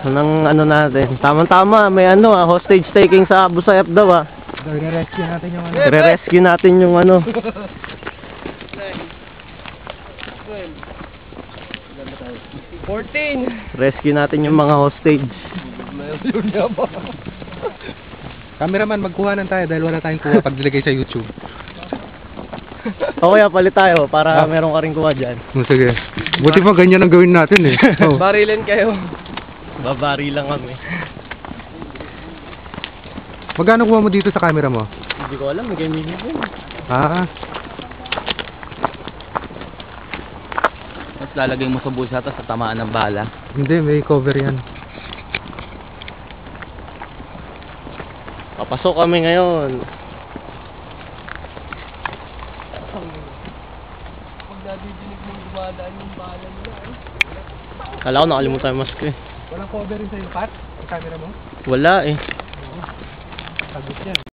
ng ano natin. Tama-tama, may ano hostage taking sa Abu Sayyaf daw Re-rescue natin yung ano. Re-rescue natin yung ano. 14. Rescue natin yung mga hostage. Cameraman, magkuhanan tayo dahil wala tayong kuha pag nilagay sa YouTube. O kaya palit tayo para meron ka rin kuha dyan. Sige. Buti pa ganyan ang gawin natin eh. Oh. Barilin kayo. Babari lang kami. Magkano kuha mo dito sa camera mo? Hindi ko alam, may minimum. Tapos lalagay mo sa bulsa tapos tatamaan ng bala. Hindi, may cover yan. Papasok kami ngayon. Pag nadidinig mong dumadaan yung bala nila Kala ko nakalimutan yung mask eh. Walang cover rin sa yung pat? Sa camera mo? Wala eh. Sagot yan.